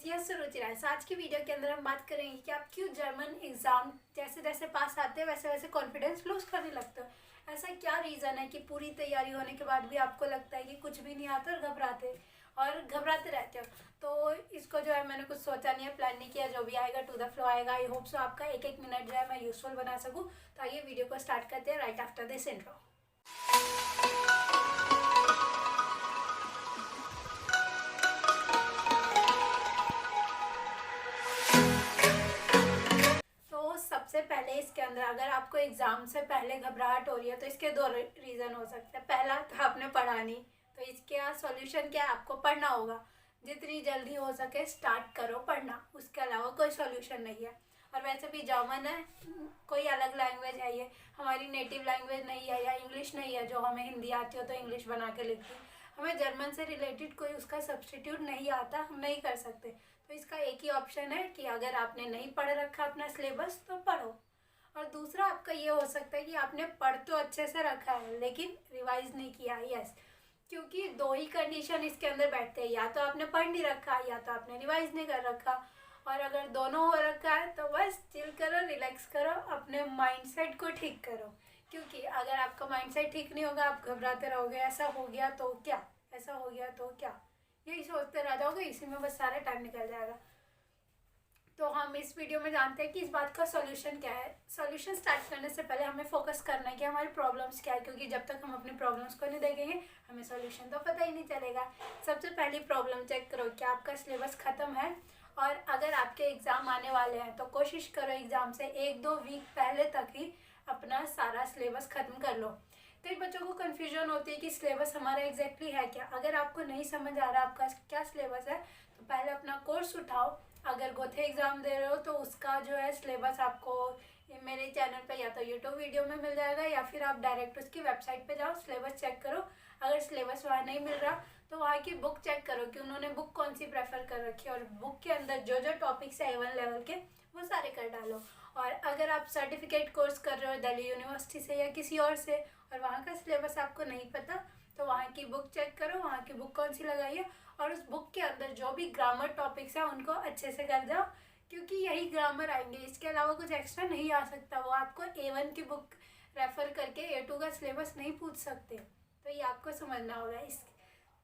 Yes सुरुचि राय। आज की video के अंदर हम बात करेंगे कि आप क्यों जर्मन एग्ज़ाम जैसे जैसे पास आते हैं वैसे वैसे कॉन्फिडेंस लूज करने लगते हो। ऐसा क्या रीज़न है कि पूरी तैयारी होने के बाद भी आपको लगता है कि कुछ भी नहीं आता और घबराते रहते हो। तो इसको जो है मैंने कुछ सोचा नहीं है, प्लान नहीं किया, जो भी आएगा टू द फ्लो आएगा। आई होप सो आपका एक एक मिनट जो है मैं यूजफुल बना सकूँ। तो आइए वीडियो को स्टार्ट करते हैं राइट आफ्टर दिस इंट्रो। तो सबसे पहले इसके अंदर अगर आपको एग्ज़ाम से पहले घबराहट हो रही है तो इसके दो रीज़न हो सकते हैं। पहला तो आपने पढ़ा नहीं, तो इसका सॉल्यूशन क्या है, आपको पढ़ना होगा। जितनी जल्दी हो सके स्टार्ट करो पढ़ना, उसके अलावा कोई सॉल्यूशन नहीं है। और वैसे भी जर्मन है, कोई अलग लैंग्वेज है, ये हमारी नेटिव लैंग्वेज नहीं है या इंग्लिश नहीं है जो हमें हिंदी आती हो तो इंग्लिश बना के लिखती। हमें जर्मन से रिलेटेड कोई उसका सब्सटीट्यूट नहीं आता, हम नहीं कर सकते। तो इसका एक ही ऑप्शन है कि अगर आपने नहीं पढ़ रखा अपना सिलेबस तो पढ़ो। और दूसरा आपका ये हो सकता है कि आपने पढ़ तो अच्छे से रखा है लेकिन रिवाइज नहीं किया। यस, क्योंकि दो ही कंडीशन इसके अंदर बैठते हैं, या तो आपने पढ़ नहीं रखा या तो आपने रिवाइज नहीं कर रखा। और अगर दोनों हो रखा है तो बस चिल करो, रिलैक्स करो, अपने माइंडसेट को ठीक करो। क्योंकि अगर आपका माइंडसेट ठीक नहीं होगा, आप घबराते रहोगे, ऐसा हो गया तो क्या, ऐसा हो गया तो क्या, यही सोचते रह जाओगे, इसी में बस सारा टाइम निकल जाएगा। तो हम इस वीडियो में जानते हैं कि इस बात का सॉल्यूशन क्या है। सॉल्यूशन स्टार्ट करने से पहले हमें फोकस करना है कि हमारी प्रॉब्लम्स क्या है, क्योंकि जब तक हम अपनी प्रॉब्लम्स को नहीं देखेंगे हमें सॉल्यूशन तो पता ही नहीं चलेगा। सबसे पहली प्रॉब्लम चेक करो कि आपका सिलेबस ख़त्म है। और अगर आपके एग्ज़ाम आने वाले हैं तो कोशिश करो एग्ज़ाम से 1-2 वीक पहले तक ही अपना सारा सिलेबस ख़त्म कर लो। कई बच्चों को कन्फ्यूजन होती है कि सिलेबस हमारा एग्जैक्टली है क्या। अगर आपको नहीं समझ आ रहा आपका क्या सिलेबस है तो पहले अपना कोर्स उठाओ। अगर गोथे एग्ज़ाम दे रहे हो तो उसका जो है सिलेबस आपको मेरे चैनल पे या तो यूट्यूब वीडियो में मिल जाएगा या फिर आप डायरेक्ट उसकी वेबसाइट पे जाओ, सिलेबस चेक करो। अगर सिलेबस वहाँ नहीं मिल रहा तो वहाँ की बुक चेक करो कि उन्होंने बुक कौन सी प्रेफर कर रखी है, और बुक के अंदर जो जो टॉपिक्स है A1 लेवल के वो सारे कर डालो। और अगर आप सर्टिफिकेट कोर्स कर रहे हो दिल्ली यूनिवर्सिटी से या किसी और से और वहाँ का सिलेबस आपको नहीं पता तो वहाँ की बुक चेक करो, वहाँ की बुक कौन सी लगाई है, और उस बुक के अंदर जो भी ग्रामर टॉपिक्स हैं उनको अच्छे से कर जाओ, क्योंकि यही ग्रामर आएंगे, इसके अलावा कुछ एक्स्ट्रा नहीं आ सकता। वो आपको A1 की बुक रेफ़र करके A2 का सिलेबस नहीं पूछ सकते, तो ये आपको समझना होगा। इस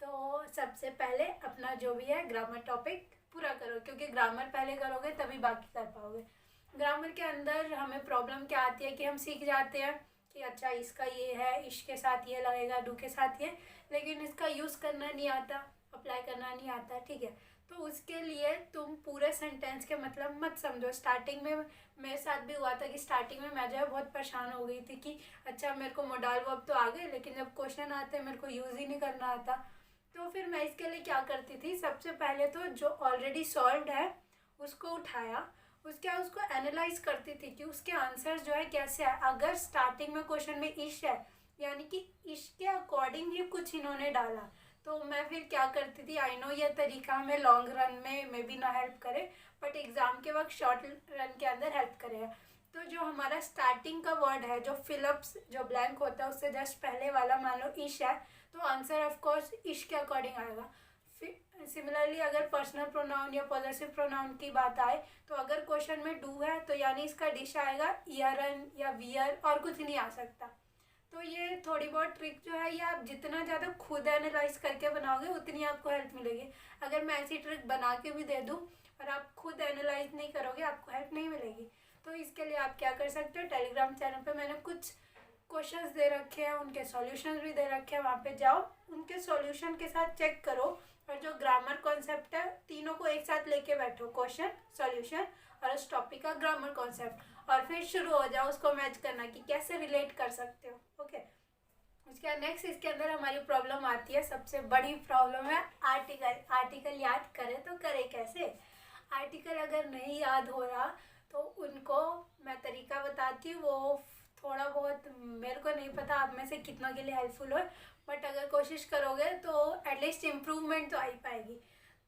तो सबसे पहले अपना जो भी है ग्रामर टॉपिक पूरा करो, क्योंकि ग्रामर पहले करोगे तभी बाकी कर पाओगे। ग्रामर के अंदर हमें प्रॉब्लम क्या आती है कि हम सीख जाते हैं कि अच्छा इसका ये है, इश के साथ ये लगेगा, डू के साथ ये, लेकिन इसका यूज़ करना नहीं आता, अप्लाई करना नहीं आता। ठीक है, तो उसके लिए तुम पूरे सेंटेंस के मतलब मत समझो। स्टार्टिंग में मेरे साथ भी हुआ था कि स्टार्टिंग में मैं जो है बहुत परेशान हो गई थी कि अच्छा मेरे को मोडाल वर्ब तो आ गए लेकिन जब क्वेश्चन आते मेरे को यूज़ ही नहीं करना आता। तो फिर मैं इसके लिए क्या करती थी, सबसे पहले तो जो ऑलरेडी सॉल्व्ड है उसको उठाया, उसको एनालाइज करती थी कि उसके आंसर जो है कैसे है। अगर स्टार्टिंग में क्वेश्चन में इश है यानी कि इश के अकॉर्डिंग ही कुछ इन्होंने डाला तो मैं फिर क्या करती थी। आई नो ये तरीका हमें लॉन्ग रन में मे बी ना हेल्प करे बट एग्ज़ाम के वक्त शॉर्ट रन के अंदर हेल्प करेगा। तो जो हमारा स्टार्टिंग का वर्ड है, जो फिलअप्स जो ब्लैंक होता है उससे जस्ट पहले वाला मान लो इश है तो आंसर ऑफ कोर्स इश के अकॉर्डिंग आएगा। सिमिलरली अगर पर्सनल प्रोनाउन या पॉजेसिव प्रोनाउन की बात आए तो अगर क्वेश्चन में डू है तो यानी इसका डिश आएगा ईयरन या वियर, और कुछ नहीं आ सकता। तो ये थोड़ी बहुत ट्रिक जो है ये आप जितना ज़्यादा खुद एनालाइज करके बनाओगे उतनी आपको हेल्प मिलेगी। अगर मैं ऐसी ट्रिक बना के भी दे दूँ और आप खुद एनालाइज नहीं करोगे आपको हेल्प नहीं मिलेगी। तो इसके लिए आप क्या कर सकते हो, टेलीग्राम चैनल पे मैंने कुछ क्वेश्चंस दे रखे हैं, उनके सॉल्यूशंस भी दे रखे हैं, वहाँ पे जाओ उनके सॉल्यूशन के साथ चेक करो। और जो ग्रामर कॉन्सेप्ट है तीनों को एक साथ लेके बैठो, क्वेश्चन, सॉल्यूशन और उस टॉपिक का ग्रामर कॉन्सेप्ट, और फिर शुरू हो जाओ उसको मैच करना कि कैसे रिलेट कर सकते हो। ओके, उसके बाद नेक्स्ट इसके अंदर हमारी प्रॉब्लम आती है, सबसे बड़ी प्रॉब्लम है आर्टिकल। आर्टिकल याद करें तो करें कैसे। आर्टिकल अगर नहीं याद हो रहा तो उनको मैं तरीका बताती हूँ, वो थोड़ा बहुत मेरे को नहीं पता आप में से कितना के लिए हेल्पफुल हो, बट अगर कोशिश करोगे तो एटलीस्ट इम्प्रूवमेंट तो आ ही पाएगी।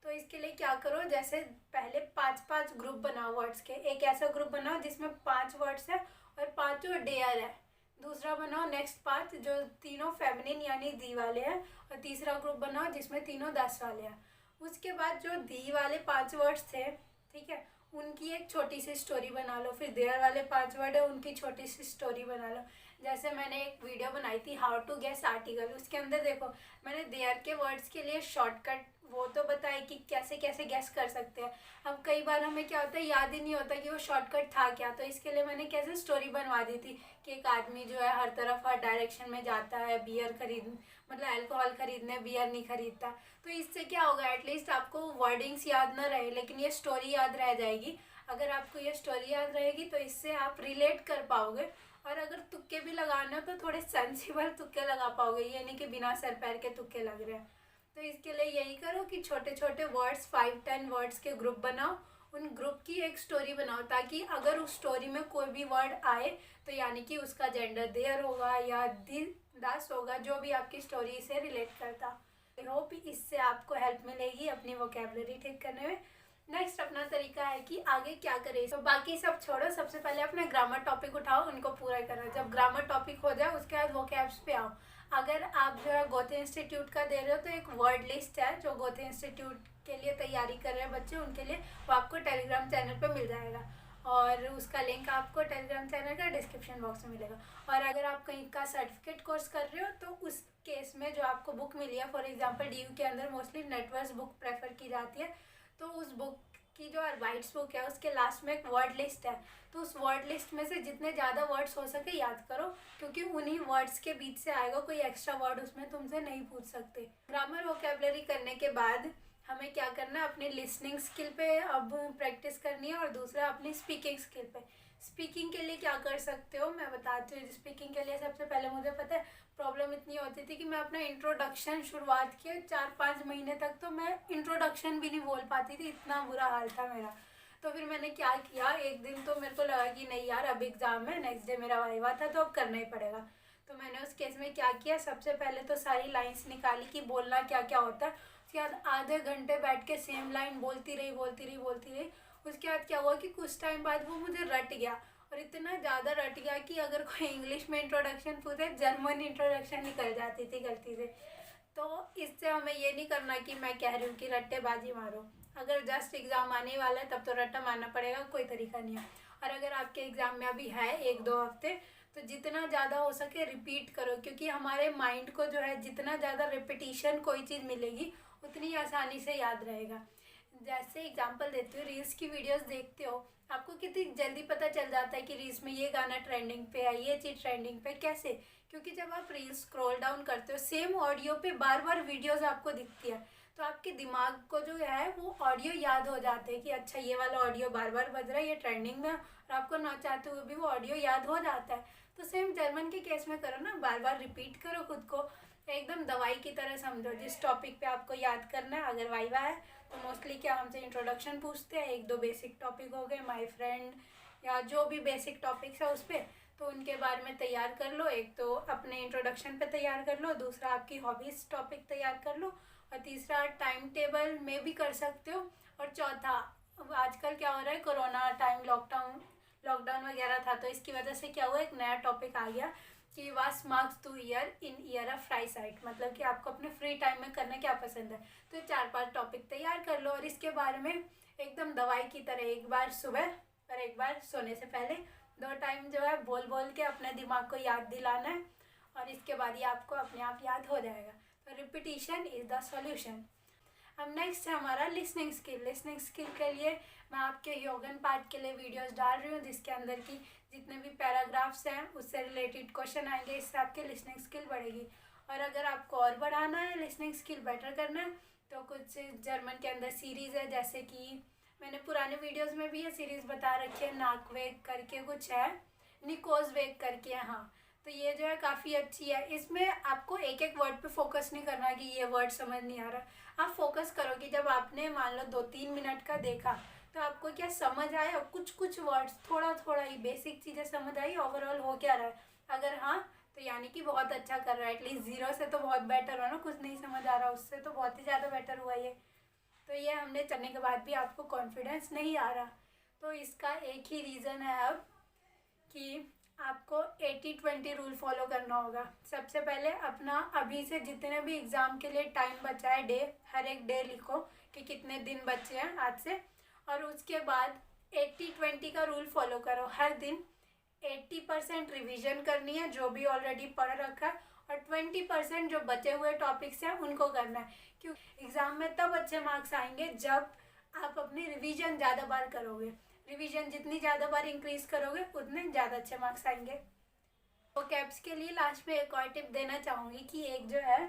तो इसके लिए क्या करो, जैसे पहले 5-5 ग्रुप बनाओ वर्ड्स के। एक ऐसा ग्रुप बनाओ जिसमें 5 वर्ड्स है और 5 डेयर है। दूसरा बनाओ नेक्स्ट 5 जो तीनों फेमिनिन यानी दी वाले हैं, और तीसरा ग्रुप बनाओ जिसमें तीनों दस वाले हैं। उसके बाद जो दी वाले 5 वर्ड्स थे, ठीक है, उनकी एक छोटी सी स्टोरी बना लो। फिर देयर वाले 5 वर्ड है, उनकी छोटी सी स्टोरी बना लो। जैसे मैंने एक वीडियो बनाई थी हाउ टू गेस आर्टिकल, उसके अंदर देखो मैंने देयर के वर्ड्स के लिए शॉर्टकट वो तो बताया कि कैसे कैसे गेस कर सकते हैं। अब कई बार हमें क्या होता है, याद ही नहीं होता कि वो शॉर्टकट था क्या, तो इसके लिए मैंने कैसे स्टोरी बनवा दी थी कि एक आदमी जो है हर तरफ हर डायरेक्शन में जाता है बियर खरीद, मतलब अल्कोहल खरीदने, बियर नहीं खरीदता। तो इससे क्या होगा, एटलीस्ट आपको वर्डिंग्स याद ना रहे लेकिन ये स्टोरी याद रह जाएगी। अगर आपको ये स्टोरी याद रहेगी तो इससे आप रिलेट कर पाओगे। और अगर तुक्के भी लगाने हो तो थोड़े सेंसिबल तुक्के लगा पाओगे, ये नहीं कि बिना सर पैर के तुक्के लग रहे हैं। तो इसके लिए यही करो कि छोटे छोटे वर्ड्स 5-10 वर्ड्स के ग्रुप बनाओ, उन ग्रुप की एक स्टोरी बनाओ, ताकि अगर उस स्टोरी में कोई भी वर्ड आए तो यानी कि उसका जेंडर देयर होगा या दास होगा, जो भी आपकी स्टोरी से रिलेट करता। आई होप इससे आपको हेल्प मिलेगी अपनी वोकेबलरी ठीक करने में। नेक्स्ट अपना तरीका है कि आगे क्या करें, तो बाकी सब छोड़ो, सबसे पहले अपने ग्रामर टॉपिक उठाओ, उनको पूरा करो। जब ग्रामर टॉपिक हो जाए उसके बाद वोकैब्स पे आओ। अगर आप जो है गोथे इंस्टीट्यूट का दे रहे हो तो एक वर्ड लिस्ट है जो गोथे इंस्टीट्यूट के लिए तैयारी कर रहे हैं बच्चे, उनके लिए वो आपको टेलीग्राम चैनल पे मिल जाएगा और उसका लिंक आपको टेलीग्राम चैनल का डिस्क्रिप्शन बॉक्स में मिलेगा। और अगर आप कहीं का सर्टिफिकेट कोर्स कर रहे हो तो उस केस में जो आपको बुक मिली है, फॉर एग्जांपल DU के अंदर मोस्टली नेटवर्क्स बुक प्रेफर की जाती है, तो उस बुक की जो एडवाइस बुक है उसके लास्ट में एक वर्ड लिस्ट है, तो उस वर्ड लिस्ट में से जितने ज़्यादा वर्ड्स हो सके याद करो, क्योंकि उन्हीं वर्ड्स के बीच से आएगा, कोई एक्स्ट्रा वर्ड उसमें तुमसे नहीं पूछ सकते। ग्रामर वोकैबुलरी करने के बाद हमें क्या करना है, अपनी लिसनिंग स्किल पे अब प्रैक्टिस करनी है और दूसरा अपनी स्पीकिंग स्किल पे। स्पीकिंग के लिए क्या कर सकते हो मैं बताती हूँ। स्पीकिंग के लिए सबसे पहले मुझे पता है प्रॉब्लम इतनी होती थी कि मैं अपना इंट्रोडक्शन शुरुआत के 4-5 महीने तक तो मैं इंट्रोडक्शन भी नहीं बोल पाती थी, इतना बुरा हाल था मेरा। तो फिर मैंने क्या किया, एक दिन तो मेरे को लगा कि नहीं यार अब एग्ज़ाम है, नेक्स्ट डे मेरा वाइवा था तो अब करना ही पड़ेगा। तो मैंने उस केस में क्या किया, सबसे पहले तो सारी लाइन्स निकाली कि बोलना क्या क्या होता है। उसके बाद आधे घंटे बैठ के सेम लाइन बोलती रही। उसके बाद क्या हुआ कि कुछ टाइम बाद वो मुझे रट गया, और इतना ज़्यादा रट गया कि अगर कोई इंग्लिश में इंट्रोडक्शन पूछे, जर्मन इंट्रोडक्शन निकल जाती थी गलती से। तो इससे हमें ये नहीं करना कि मैं कह रही हूँ कि रट्टेबाजी मारो। अगर जस्ट एग्ज़ाम आने वाला है तब तो रट्टा मारना पड़ेगा, कोई तरीका नहीं है। और अगर आपके एग्ज़ाम में अभी है 1-2 हफ्ते, तो जितना ज़्यादा हो सके रिपीट करो, क्योंकि हमारे माइंड को जो है जितना ज़्यादा रिपीटिशन कोई चीज़ मिलेगी उतनी आसानी से याद रहेगा। जैसे एग्जांपल देती हूँ, रील्स की वीडियोस देखते हो, आपको कितनी जल्दी पता चल जाता है कि रील्स में ये गाना ट्रेंडिंग पे है, ये चीज़ ट्रेंडिंग पे। कैसे? क्योंकि जब आप रील्स स्क्रॉल डाउन करते हो सेम ऑडियो पे बार बार वीडियोस आपको दिखती है, तो आपके दिमाग को जो है वो ऑडियो याद हो जाते हैं कि अच्छा ये वाला ऑडियो बार बार बज रहा है, ये ट्रेंडिंग में, और आपको ना चाहते हुए भी वो ऑडियो याद हो जाता है। तो सेम जर्मन के केस में करो ना, बार बार रिपीट करो खुद को, एकदम दवाई की तरह समझो। जिस टॉपिक पे आपको याद करना है, अगर वाइवा है तो मोस्टली क्या हमसे इंट्रोडक्शन पूछते हैं, 1-2 बेसिक टॉपिक हो गए, माय फ्रेंड या जो भी बेसिक टॉपिक्स है उस पर, तो उनके बारे में तैयार कर लो। एक तो अपने इंट्रोडक्शन पे तैयार कर लो, दूसरा आपकी हॉबीज़ टॉपिक तैयार कर लो, और तीसरा टाइम टेबल में भी कर सकते हो। और चौथा, आजकल क्या हो रहा है, कोरोना टाइम लॉकडाउन वगैरह था, तो इसकी वजह से क्या हुआ, एक नया टॉपिक आ गया कि वास marks two year in year of fry site, मतलब कि आपको अपने फ्री टाइम में करना क्या पसंद है। तो 4-5 टॉपिक तैयार कर लो और इसके बारे में एकदम दवाई की तरह एक बार सुबह और एक बार सोने से पहले 2 टाइम जो है बोल बोल के अपने दिमाग को याद दिलाना है, और इसके बाद ये आपको अपने आप याद हो जाएगा। तो रिपीटिशन इज़ द सॉल्यूशन। अब नेक्स्ट है हमारा लिसनिंग स्किल। लिसनिंग स्किल के लिए मैं आपके योगन पार्ट के लिए वीडियोस डाल रही हूँ, जिसके अंदर की जितने भी पैराग्राफ्स हैं उससे रिलेटेड क्वेश्चन आएंगे, इससे आपकी लिसनिंग स्किल बढ़ेगी। और अगर आपको और बढ़ाना है, लिसनिंग स्किल बेटर करना है, तो कुछ जर्मन के अंदर सीरीज़ है, जैसे कि मैंने पुराने वीडियोज़ में भी ये सीरीज़ बता रखी है, नाकवेग करके कुछ है, निकोजवेग करके, हाँ। तो ये जो है काफ़ी अच्छी है। इसमें आपको एक एक वर्ड पे फोकस नहीं करना कि ये वर्ड समझ नहीं आ रहा। आप फोकस करो कि जब आपने मान लो 2-3 मिनट का देखा तो आपको क्या समझ आया, कुछ वर्ड्स थोड़ा ही बेसिक चीज़ें समझ आई, ओवरऑल हो क्या रहा है। अगर हाँ तो यानी कि बहुत अच्छा कर रहा है, एटलीस्ट 0 से तो बहुत बेटर हो ना, कुछ नहीं समझ आ रहा उससे तो बहुत ही ज़्यादा बेटर हुआ ये। तो ये हमने करने के बाद भी आपको कॉन्फिडेंस नहीं आ रहा, तो इसका एक ही रीज़न है अब कि आपको 80-20 रूल फॉलो करना होगा। सबसे पहले अपना अभी से जितने भी एग्ज़ाम के लिए टाइम बचा है डे, हर एक डे लिखो कि कितने दिन बचे हैं आज से। और उसके बाद 80-20 का रूल फॉलो करो। हर दिन 80% रिवीजन करनी है जो भी ऑलरेडी पढ़ रखा है, और 20% जो बचे हुए टॉपिक्स हैं उनको करना है। क्योंकि एग्ज़ाम में तब अच्छे मार्क्स आएंगे जब आप अपनी रिवीजन ज़्यादा बार करोगे। रिवीजन जितनी ज़्यादा बार इंक्रीज करोगे उतने ज़्यादा अच्छे मार्क्स आएंगे। तो कैप्स के लिए लास्ट में एक और टिप देना चाहूँगी कि एक जो है,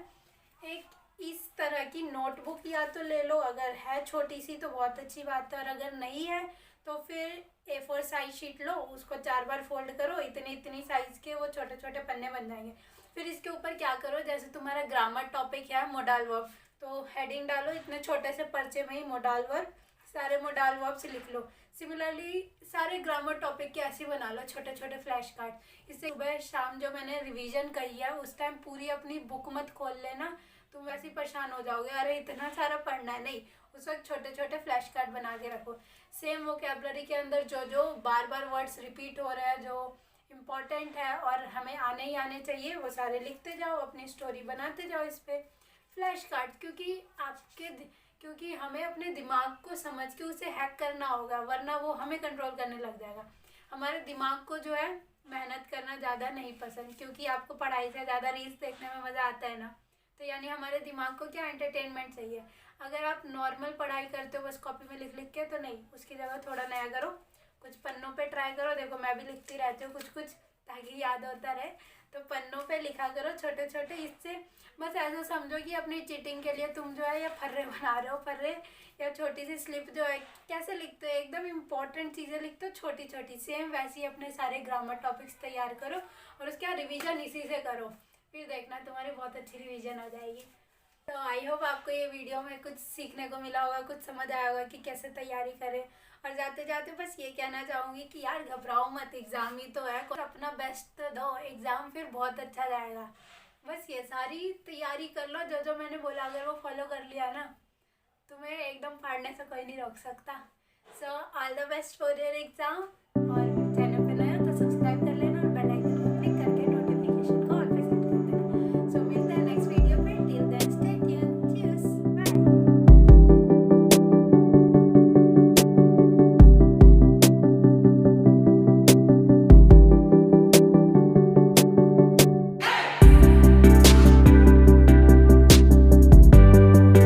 एक इस तरह की नोटबुक या तो ले लो, अगर है छोटी सी तो बहुत अच्छी बात है, और अगर नहीं है तो फिर A4 साइज शीट लो, उसको 4 बार फोल्ड करो, इतनी इतनी साइज़ के वो छोटे छोटे पन्ने बन जाएंगे। फिर इसके ऊपर क्या करो, जैसे तुम्हारा ग्रामर टॉपिक है मोडाल वर्ब, तो हेडिंग डालो इतने छोटे से पर्चे में ही मोडाल वर्ब, सारे मोडाल वर्ब्स लिख लो। सिमिलरली सारे ग्रामर टॉपिक के ऐसे बना लो छोटे छोटे फ्लैश कार्ड। इससे सुबह शाम जो मैंने रिवीजन कही है उस टाइम पूरी अपनी बुक मत खोल लेना, तुम वैसे ही परेशान हो जाओगे, अरे इतना सारा पढ़ना है। नहीं, उस वक्त छोटे छोटे फ्लैश कार्ड बना के रखो। सेम वोकैबुलरी के अंदर जो जो बार बार वर्ड्स रिपीट हो रहे हैं, जो इम्पॉर्टेंट है और हमें आने ही आने चाहिए, वो सारे लिखते जाओ, अपनी स्टोरी बनाते जाओ इस पर फ्लैश कार्ड। क्योंकि हमें अपने दिमाग को समझ के उसे हैक करना होगा, वरना वो हमें कंट्रोल करने लग जाएगा। हमारे दिमाग को जो है मेहनत करना ज़्यादा नहीं पसंद, क्योंकि आपको पढ़ाई से ज़्यादा रील्स देखने में मज़ा आता है ना। तो यानी हमारे दिमाग को क्या, एंटरटेनमेंट चाहिए। अगर आप नॉर्मल पढ़ाई करते हो बस कॉपी में लिख लिख के, तो नहीं, उसकी जगह थोड़ा नया करो, कुछ पन्नों पे ट्राई करो। देखो मैं भी लिखती रहती हूँ कुछ कुछ, ताकि याद होता रहे। तो पन्नों पे लिखा करो छोटे छोटे। इससे बस ऐसा समझो कि अपनी चीटिंग के लिए तुम जो है या फर्रे बना रहे हो, फर्रे या छोटी सी स्लिप जो है, कैसे लिखते हो, एकदम इम्पॉर्टेंट चीज़ें लिखते हो छोटी छोटी। सेम वैसे ही अपने सारे ग्रामर टॉपिक्स तैयार करो और उसका रिवीजन इसी से करो, फिर देखना तुम्हारी बहुत अच्छी रिवीजन हो जाएगी। तो आई होप आपको ये वीडियो में कुछ सीखने को मिला होगा, कुछ समझ आया होगा कि कैसे तैयारी करें। और जाते जाते बस ये कहना चाहूँगी कि यार घबराओ मत, एग्ज़ाम ही तो है, अपना बेस्ट दो, एग्ज़ाम फिर बहुत अच्छा जाएगा। बस ये सारी तैयारी कर लो, जो जो मैंने बोला अगर वो फॉलो कर लिया ना, तुम्हें एकदम फाड़ने से कोई नहीं रोक सकता। So all the best for your exam.